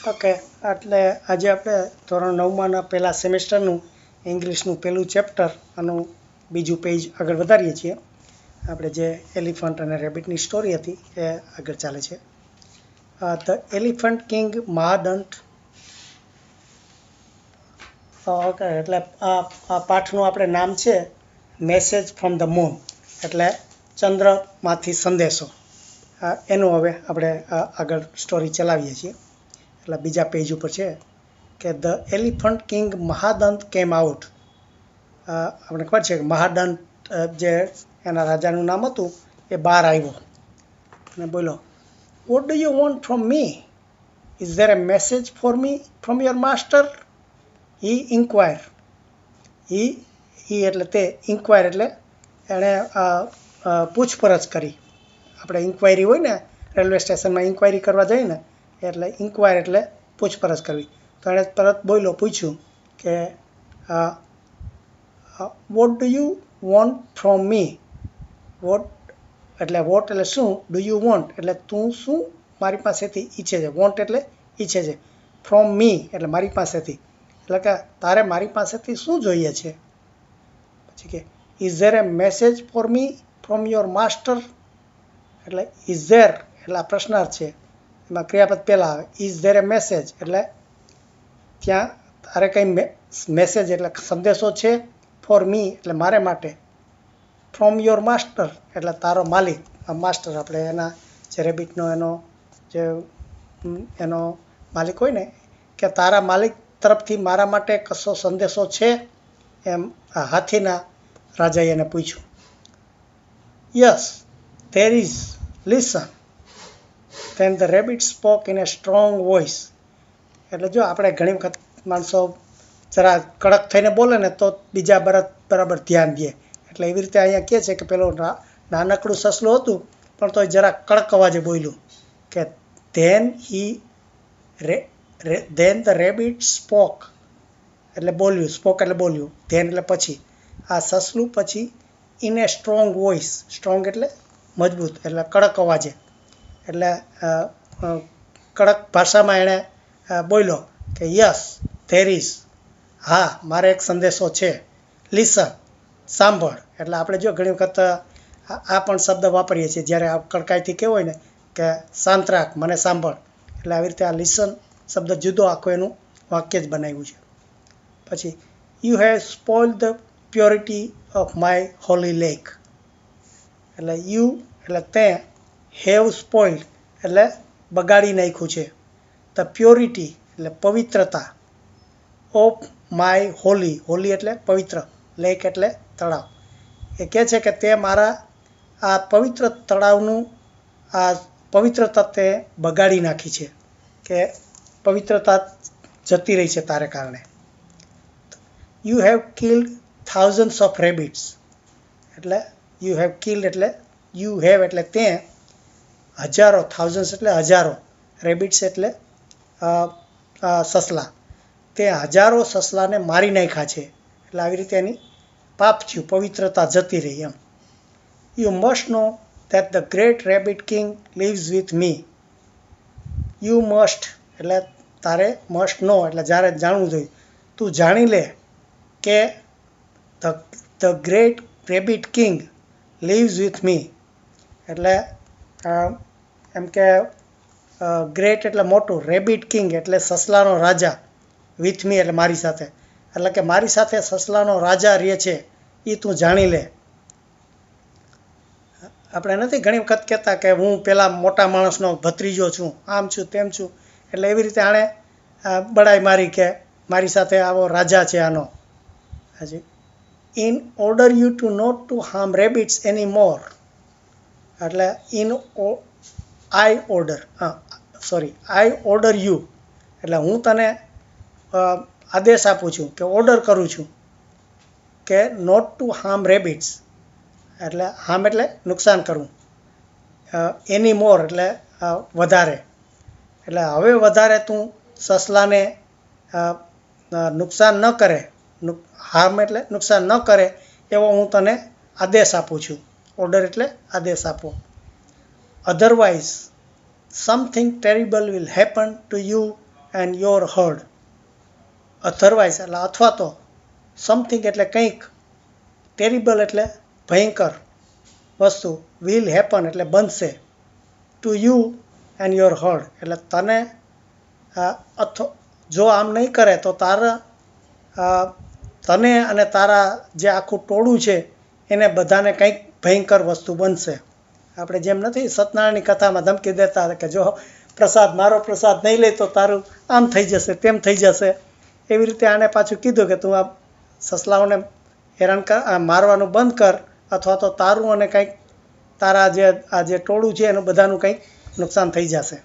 Okay, એટલે આજે આપણે ધોરણ 9માના પહેલા સેમેસ્ટરનું ઇંગ્લિશનું પહેલું ચેપ્ટર આનું બીજું પેજ આગળ વધારીએ છીએ. આપણે જે એલિફન્ટ અને રેબિટની સ્ટોરી હતી એ આગળ ચાલે છે. The elephant king Mahadant. Okay, એટલે આ પાઠનું આપણે નામ છે મેસેજ ફ્રોમ ધ મૂન, એટલે ચંદ્રમાંથી સંદેશો. એનું હવે આપણે આગળ સ્ટોરી ચલાવીએ છીએ. એટલે બીજા પેજ ઉપર છે કે the elephant king મહાદંત came out. આપણે ખબર છે કે મહાદંત જે એના રાજાનું નામ હતું એ બહાર આવ્યો અને બોલો, what do you want from me? Is there a message for me from your master? He inquire. He એટલે તે, ઇન્ક્વાયર એટલે એણે પૂછપરછ કરી. આપણે ઇન્ક્વાયરી હોય ને રેલવે સ્ટેશનમાં ઇન્ક્વાયરી કરવા જઈએ ને, એટલે ઇન્ક્વાયર એટલે પૂછપરછ કરવી. તો એણે તરત પૂછ્યું કે what do you want from me? What એટલે શું, ડુ યુ વોન્ટ એટલે તું શું મારી પાસેથી ઈચ્છે છે. વોન્ટ એટલે ઈચ્છે છે. ફ્રોમ મી એટલે મારી પાસેથી, એટલે કે તારે મારી પાસેથી શું જોઈએ છે. પછી કે is there a message for me from your master? એટલે ઇઝ ધેર એટલે આ પ્રશ્નાર્થ છે, એમાં ક્રિયાપદ પહેલાં આવે. ઇઝ ધેર એ મેસેજ એટલે ત્યાં તારે કંઈ મેસેજ એટલે સંદેશો છે. ફોર મી એટલે મારે માટે. ફ્રોમ યોર માસ્ટર એટલે તારો માલિક. માસ્ટર આપણે એના જે રેબિટનો એનો માલિક હોય ને, કે તારા માલિક તરફથી મારા માટે કશો સંદેશો છે, એમ આ હાથીના રાજાએ એને પૂછ્યું. Yes there is, listen. Then the rabbit spoke in a strong voice. એટલે જો આપણે ઘણી વખત માણસો જરા કડક થઈને બોલે ને તો બીજા બરાબર ધ્યાન દે. એટલે એવી રીતે અહીંયા કહે છે કે પેલું નાનકડું સસલું હતું પણ તોય જરા કડક અવાજે બોલ્યું કે ધેન ધ રેબિટ સ્પોક એટલે બોલ્યું. સ્પોક એટલે બોલ્યું. ધેન એટલે પછી. આ સસલું પછી in a strong voice. Strong એટલે મજબૂત, એટલે કડક અવાજે, એટલે કડક ભાષામાં એણે બોલ્યો કે યસ ધેર ઇઝ, હા મારે એક સંદેશો છે. લિસન સાંભળ. એટલે આપણે જો ઘણી વખત આ પણ શબ્દ વાપરીએ છીએ જ્યારે આ કડકાઈથી કહેવું હોય ને કે શાંત રાખ, મને સાંભળ. એટલે આવી રીતે આ લિસન શબ્દ જુદો આખો એનું વાક્ય જ બનાવ્યું છે. પછી you have સ્પોઇલ્ડ the purity of my Holi lake. એટલે યુ એટલે તે, હેવ સ્પોઇલ્ડ એટલે બગાડી નાખ્યું છે. ધ પ્યોરિટી એટલે પવિત્રતા, ઓફ માય હોલી, હોલી એટલે પવિત્ર, લેક એટલે તળાવ. એ કહે છે કે તે મારા આ પવિત્ર તળાવનું આ પવિત્રતા તે બગાડી નાખી છે, કે પવિત્રતા જતી રહી છે તારે કારણે. You have killed thousands of rabbits. એટલે યુ હેવ કિલ્ડ એટલે યુ હેવ એટલે તે, હજારો, થાઉઝન્ડ્સ એટલે હજારો, રેબિટ્સ એટલે સસલા, તે હજારો સસલાને મારી નાખ્યા છે. એટલે આવી રીતે એની પાપ થયું, પવિત્રતા જતી રહી એમ. You must know that the great rabbit king lives with me. You must એટલે તારે, મસ્ટ નો એટલે જ્યારે જાણવું જોઈએ, તું જાણી લે કે the great rabbit king lives with મી. એટલે એમ કે ગ્રેટ એટલે મોટું, રેબિટ કિંગ એટલે સસલાનો રાજા, વિથ મી એટલે મારી સાથે, એટલે કે મારી સાથે સસલાનો રાજા રહે છે, એ તું જાણી લે. આપણે નથી ઘણી વખત કહેતા કે હું પેલા મોટા માણસનો ભત્રીજો છું, આમ છું તેમ છું. એટલે એવી રીતે આણે બડાઈ મારી કે મારી સાથે આવો રાજા છે આનો. હજી in order you to not to harm rabbits any more. એટલે આઈ ઓર્ડર યુ એટલે હું તને આદેશ આપું છું કે ઓર્ડર કરું છું કે નોટ ટુ હાર્મ રેબિટ્સ, એટલે હાર્મ એટલે નુકસાન કરવું, એની મોર એટલે વધારે, એટલે હવે વધારે તું સસલાને નુકસાન ન કરે, હાર્મ એટલે નુકસાન ન કરે એવો હું તને આદેશ આપું છું. ઓર્ડર એટલે આદેશ આપો. Otherwise something terrible will happen to you and your herd. Otherwise એટલે અથવા તો, સમથિંગ એટલે કંઈક, ટેરિબલ એટલે ભયંકર વસ્તુ, વિલ હેપન એટલે બનશે, to you and your herd એટલે તને, જો આમ નહીં કરે તો તને અને તારા જે આખું ટોળું છે એને બધાને કંઈક ભયંકર વસ્તુ બનશે. આપણે જેમ નથી સત્યનારાયણની કથામાં ધમકી દેતા કે જો મારો પ્રસાદ નહીં લે તો તારું આમ થઈ જશે તેમ થઈ જશે. એવી રીતે આને પાછું કીધું કે તું આ સસલાઓને હેરાન મારવાનું બંધ કર, અથવા તો તારું અને કંઈક તારા જે ટોળું છે એનું બધાનું કંઈક નુકસાન થઈ જશે.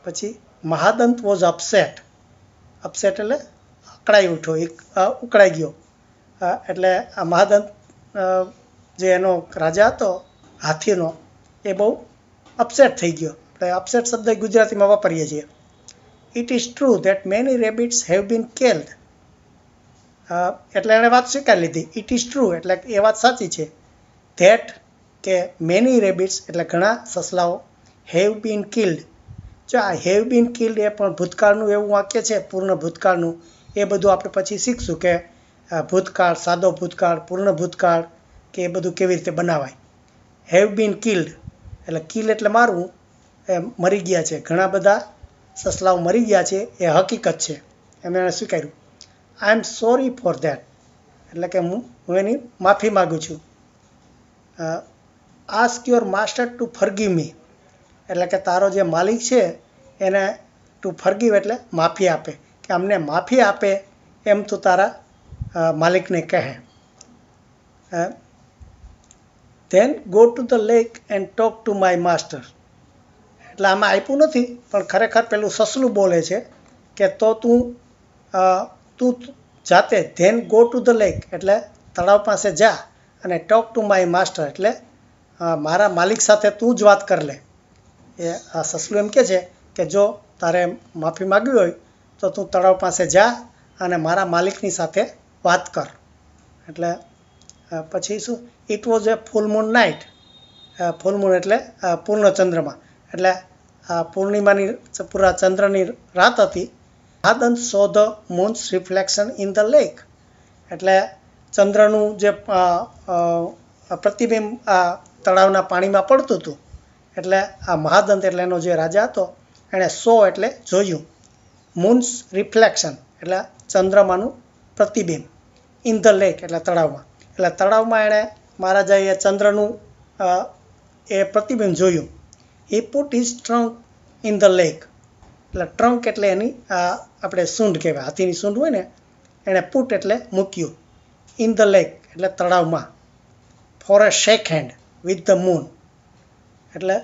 પછી મહાદંત વોઝ અપસેટ. અપસેટ એટલે અકળાઈ ઉઠ્યો, ઉકળાઈ ગયો. એટલે આ મહાદંત જે એનો રાજા હતો હાથીનો, એ બહુ અપસેટ થઈ ગયો. આપણે અપસેટ શબ્દ ગુજરાતીમાં વાપરીએ છીએ. It is true that many rabbits have been killed. એટલે એણે વાત સ્વીકારી લીધી. ઇટ ઇઝ ટ્રુ એટલે એ વાત સાચી છે. ધેટ કે મેની રેબિટ્સ એટલે ઘણા સસલાઓ, હેવ બીન કિલ્ડ. જો આ હેવ બીન કિલ્ડ એ પણ ભૂતકાળનું એવું વાક્ય છે, પૂર્ણ ભૂતકાળનું. એ બધું આપણે પછી શીખશું કે ભૂતકાળ, સાદો ભૂતકાળ, પૂર્ણ ભૂતકાળ, કે એ બધું કેવી રીતે બનાવાય. હેવ બીન કિલ્ડ એટલે કિલ એટલે મારવું, એ મરી ગયા છે. ઘણા બધા સસલાઓ મરી ગયા છે, એ હકીકત છે, એમ એણે સ્વીકાર્યું. I am sorry for that એટલે કે હું એની માફી માગું છું. Ask your master to forgive me એટલે કે તારો જે માલિક છે એને ટુ ફરગીવ એટલે માફી આપે, કે અમને માફી આપે એમ તું તારા માલિકને કહે. Then go to the lake and talk to my master. એટલે આમાં આપ્યું નથી, પણ ખરેખર પેલું સસલું બોલે છે કે તો તું જાતે, then go to the lake એટલે તળાવ પાસે જા, અને ટોક ટુ માય માસ્ટર એટલે મારા માલિક સાથે તું જ વાત કર લે. એ આ સસલું એમ કહે છે કે જો તારે માફી માગવી હોય તો તું તળાવ પાસે જા અને મારા માલિકની સાથે વાત કર. એટલે પછી શું, it was a full moon night. Full moon એટલે પૂર્ણ ચંદ્રમાં, એટલે પૂર્ણિમાની પૂરા ચંદ્રની રાત હતી. Mahadant so the moon's reflection in the lake એટલે ચંદ્રનું જે પ્રતિબિંબ આ તળાવના પાણીમાં પડતું હતું. એટલે આ મહાદંત એટલે એનો જે રાજા હતો એણે સો એટલે જોયું, મૂન્સ રિફ્લેક્શન એટલે ચંદ્રમાનું પ્રતિબિંબ, ઇન ધ લેક એટલે તળાવમાં. એટલે તળાવમાં એણે મહારાજાએ ચંદ્રનું એ પ્રતિબિંબ જોયું. હી put his trunk in the lake એટલે ટ્રંક એટલે એની આપણે સૂંઢ કહેવાય, હાથીની સૂંઢ હોય ને, એણે પુટ એટલે મૂક્યું, ઇન ધ લેક એટલે તળાવમાં. For a shake hand with the moon એટલે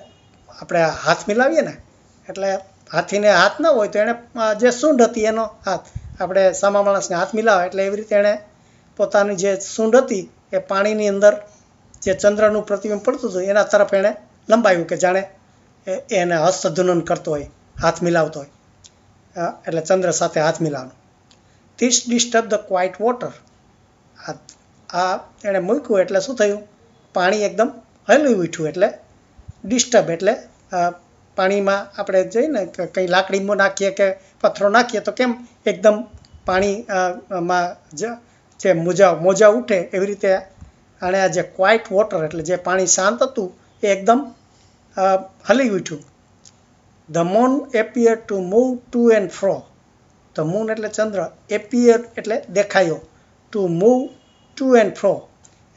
આપણે હાથ મિલાવીએ ને, એટલે હાથીને હાથ ન હોય તો એણે જે સૂંઢ હતી એનો હાથ, આપણે સામા માણસને હાથ મિલાવે એટલે એવી રીતે એણે પોતાની જે સૂંઢ હતી એ પાણીની અંદર જે ચંદ્રનું પ્રતિબિંબ પડતું હતું એના તરફ એણે લંબાવ્યું, કે જાણે એને હસ્તધૂનન કરતો હોય, હાથ મિલાવતો હોય, એટલે ચંદ્ર સાથે હાથ મિલાવવાનું. This disturb the quiet water. આ એણે મૂક્યું એટલે શું થયું, પાણી એકદમ હલી ઉઠ્યું. એટલે ડિસ્ટર્બ એટલે પાણીમાં આપણે જોઈએ ને કે કંઈ લાકડી નાખીએ કે પથ્થરો નાખીએ તો કેમ એકદમ પાણીમાં જે મોજા ઉઠે, એવી રીતે આણે આ જે ક્વાઇટ વોટર એટલે જે પાણી શાંત હતું એ એકદમ હલી ઉઠ્યું. The moon appear to move to and fro. The moon એટલે ચંદ્ર, એપિયર એટલે દેખાયો, to move to and fro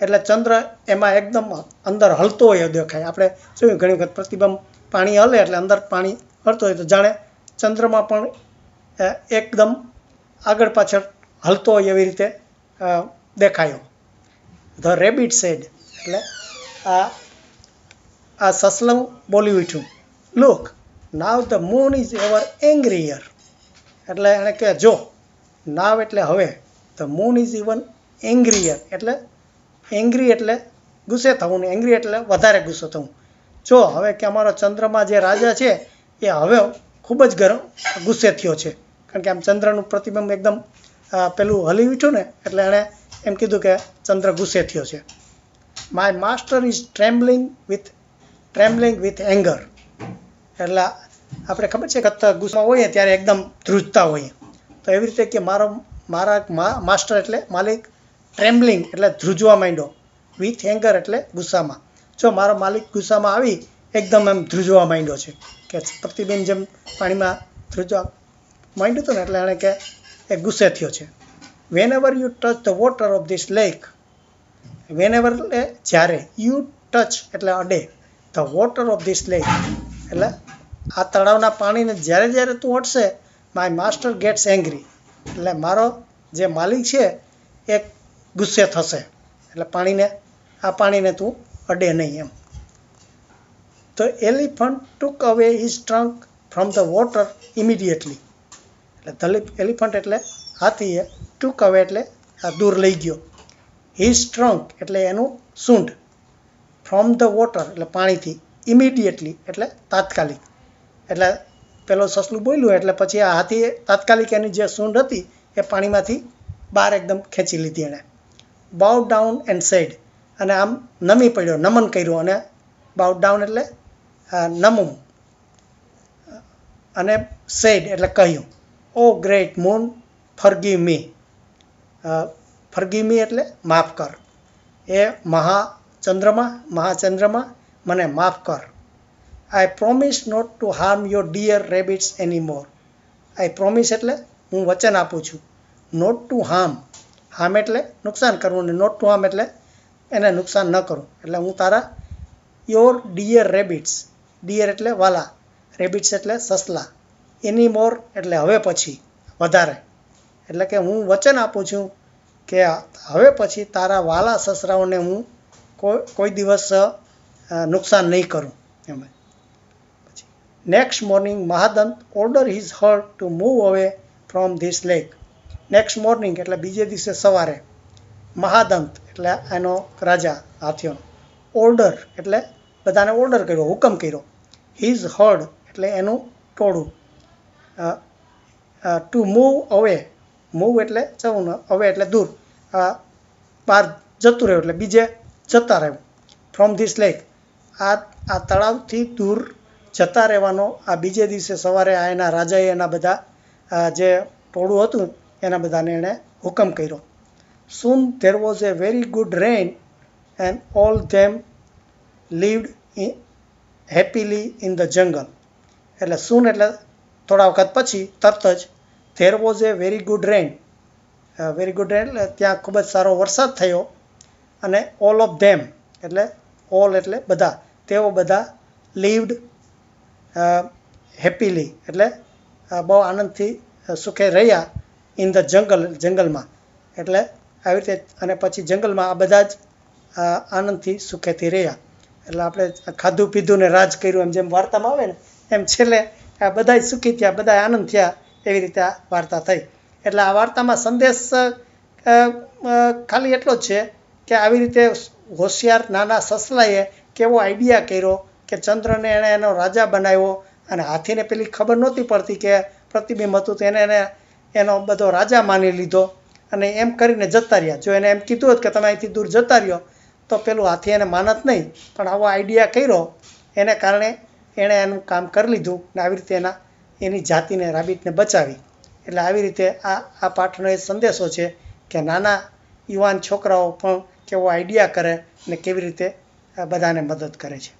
એટલે ચંદ્ર એમાં એકદમ અંદર હલતો હોય દેખાય. આપણે જોયું ઘણી વખત પ્રતિબિંબ પાણી હલે એટલે અંદર પાણી હલતો હોય, તો જાણે ચંદ્રમાં પણ એકદમ આગળ પાછળ હલતો હોય એવી રીતે દેખાયો. ધ રેબિટ સેડ એટલે આ સસલું બોલી ઉઠ્યું, look now the moon is ever angrier. એટલે એણે કહે જો, નાવ એટલે હવે, the moon is even angrier એટલે એંગ્રી એટલે ગુસ્સે થવું, ને એંગ્રી એટલે વધારે ગુસ્સો થવું. જો હવે કે અમારો ચંદ્રમાં જે રાજા છે એ હવે ખૂબ જ ગુસ્સે થયો છે, કારણ કે આમ ચંદ્રનું પ્રતિબિંબ એકદમ પેલું હલી ઉઠ્યું ને, એટલે એણે એમ કીધું કે ચંદ્ર ગુસ્સે થયો છે. My master is trembling with anger એટલે આપણે ખબર છે કે ગુસ્સામાં હોઈએ ત્યારે એકદમ ધ્રુજતા હોઈએ, તો એવી રીતે કે મારા માસ્ટર એટલે માલિક ટ્રેમ્બલિંગ એટલે ધ્રુજવા માંડ્યો, વિથ એંગર એટલે ગુસ્સામાં. જો મારો માલિક ગુસ્સામાં આવી એકદમ એમ ધ્રુજવા માંડ્યો છે, કે પ્રતિબેન જેમ પાણીમાં ધ્રુજવા માંડ્યું હતું ને એટલે એણે કે એ ગુસ્સે થયો છે. Whenever you touch the water of this lake, whenever એટલે જ્યારે, યુ ટચ એટલે અડે, the water of this lake એટલે આ તળાવના પાણીને જ્યારે જ્યારે તું અડશે, માય માસ્ટર ગેટ્સ એંગ્રી એટલે મારો જે માલિક છે એ ગુસ્સે થશે, એટલે પાણીને તું અડે નહીં એમ. તો એલિફન્ટ ટુક અવે his trunk from the water immediately એટલે એલિફન્ટ એટલે હાથીએ, ટુક અવે એટલે આ દૂર લઈ ગયો, હિઝ ટ્રંક એટલે એનું સૂંઢ, ફ્રોમ ધ વોટર એટલે પાણીથી, ઇમિડિયેટલી એટલે તાત્કાલિક, એટલે પેલો સસલું બોલ્યું એટલે પછી આ હાથીએ તાત્કાલિક એની જે સૂંઢ હતી એ પાણીમાંથી બહાર એકદમ ખેંચી લીધી એણે. બાઉ ડાઉન એન્ડ સેડ અને આમ નમી પડ્યો, નમન કર્યું, અને બાઉ ડાઉન એટલે નમવું, અને સેડ એટલે કહ્યું, O great moon forgive me, forgive me એટલે માફ કર, એ મહાચંદ્રમાં મને માફ કર. I promise not to harm your dear rabbits any more, I promise એટલે હું વચન આપું છું, નોટ ટુ હાર્મ એટલે નુકસાન કરવું, ને નોટ ટુ હાર્મ એટલે એને નુકસાન ન કરું, એટલે હું તારા યોર ડિયર રેબિટ્સ, ડિયર એટલે વાલા, રેબિટ્સ એટલે સસલા, એની મોર એટલે હવે પછી વધારે, એટલે કે હું વચન આપું છું કે હવે પછી તારા વાલા સસરાઓને હું કોઈ દિવસ નુકસાન નહીં કરું એમ. Next morning Mahadant order his herd to move away from this lake. Next morning એટલે બીજે દિવસે સવારે, મહાદંત એટલે એનો રાજા હાથીઓનો, ઓર્ડર એટલે બધાને ઓર્ડર કર્યો, હુકમ કર્યો, હિઝ હર્ડ એટલે એનું ટોળું, ટુ મૂવ અવે, મૂવ એટલે જવું, અવે એટલે દૂર, બહાર જતું રહ્યું એટલે બીજે જતા રહેવું, ફ્રોમ ધીસ લેક આ તળાવથી દૂર જતા રહેવાનો આ બીજે દિવસે સવારે આ એના રાજાએ એના બધા જે ટોળું હતું એના બધાને એણે હુકમ કર્યો. Soon there was a very good rain and all them lived happily in the jungle. એટલે soon એટલે થોડા વખત પછી, તરત જ, there was a very good rain, very good rain એટલે ત્યાં ખૂબ જ સારો વરસાદ થયો, અને all of them એટલે all એટલે બધા, તેઓ બધા lived હેપીલી એટલે બહુ આનંદથી સુખે રહ્યા, ઇન ધ જંગલમાં એટલે આવી રીતે, અને પછી જંગલમાં આ બધા જ આનંદથી સુખેથી રહ્યા. એટલે આપણે ખાધું પીધું ને રાજ કર્યું એમ જેમ વાર્તામાં આવે ને એમ છેલ્લે આ બધા સુખી થયા, બધા આનંદ થયા, એવી રીતે આ વાર્તા થઈ. એટલે આ વાર્તામાં સંદેશ ખાલી એટલો જ છે કે આવી રીતે હોશિયાર નાના સસલાએ કેવો આઈડિયા કર્યો કે ચંદ્રને એણે એનો રાજા બનાવ્યો, અને હાથીને પેલી ખબર નહોતી પડતી કે પ્રતિબિંબ હતું, તો એને એનો બધો રાજા માની લીધો, અને એમ કરીને જતા રહ્યા. જો એને એમ કીધું હોત કે તમે અહીંથી દૂર જતા રહ્યો તો પેલું હાથી એને માનત નહીં, પણ આવો આઈડિયા કર્યો એને કારણે એણે એનું કામ કરી લીધું, ને આવી રીતે એની જાતિને, રાબિટને બચાવી. એટલે આવી રીતે આ પાઠનો એ સંદેશો છે કે નાના યુવાન છોકરાઓ પણ કેવો આઈડિયા કરે ને કેવી રીતે બધાને મદદ કરે છે.